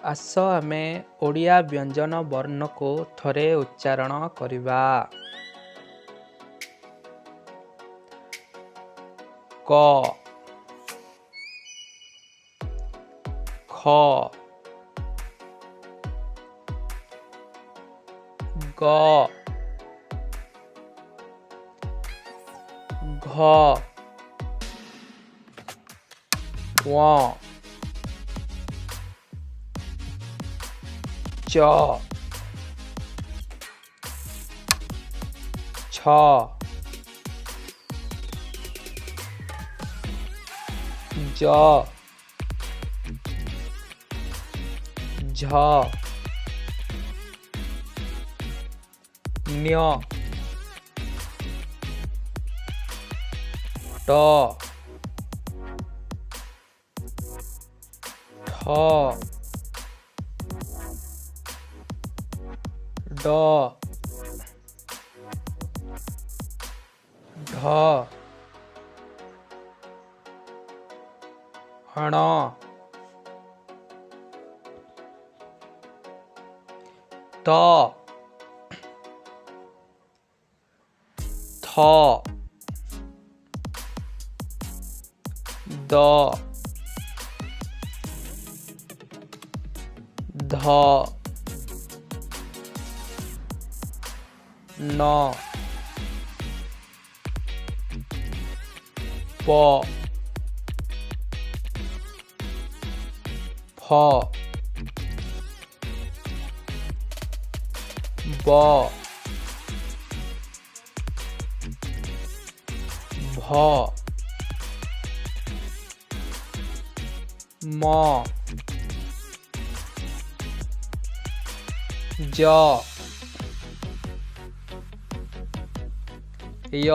आस आमे ओडिया व्यंजन वर्ण को थरे उच्चारण करिबा। क ख ग घ व च छ ज झ न्य ट ठ ड ढ हण त थ द ध न प फ ब भ म ज य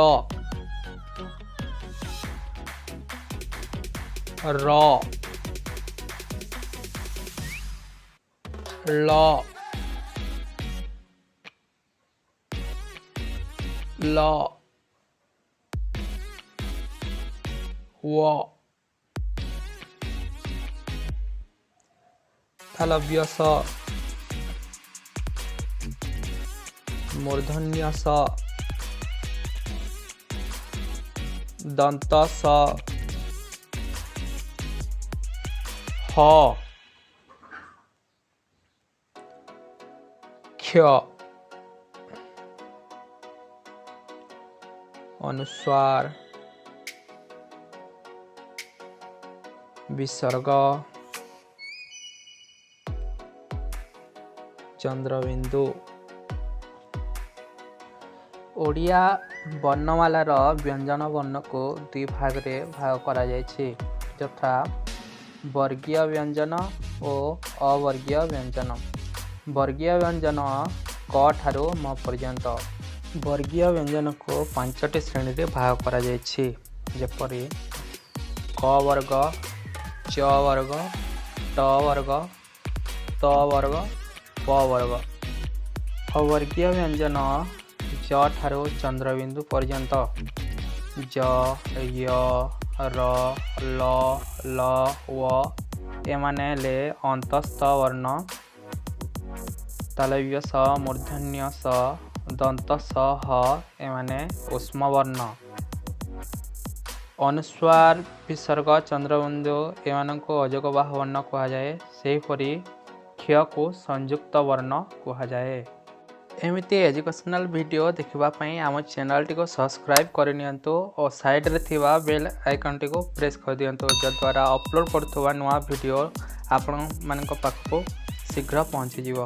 र ल ल व तालव्य स मूर्धन्य स दंत स ह क्ष अनुस्वार विसर्ग चंद्रबिंदु। ओडिया वर्णमालार व्यंजन वर्ण को दुई भाग रे भाग करा जायछि, यथा वर्गीय व्यंजन और अवर्गीय व्यंजन। वर्गीय व्यंजन क ठारू म पर्यंत। वर्गीय व्यंजन को पांचटी श्रेणी रे भाग करा जायछि, जेपरि क वर्ग, च वर्ग, ट वर्ग, त वर्ग, प वर्ग। अवर्गीय व्यंजन ज ठारू चंद्रबिंदु पर्यंत, ज, य, र, ल, ल, व एमाने ले अंतस्थ वर्ण। तालव्य स, मूर्धन्य स, दंत स, ह एमाने ऊष्म वर्ण। अनुस्वार, विसर्ग, चंद्रबिंदु एमानंको अजगबाह वर्ण कहा जाए। सेहीपरि क्ष को संयुक्त वर्ण कहा जाए। एमिति एजुकेशनल वीडियो देखिबा पई आम चैनल टी को सब्सक्राइब कर नियंतु और साइड रे थिबा बेल आइकन टी को प्रेस कर दियंतु, जद्वारा अपलोड करथुवा नवा वीडियो आपण मानक पाखको शीघ्र पहुंची जिवो।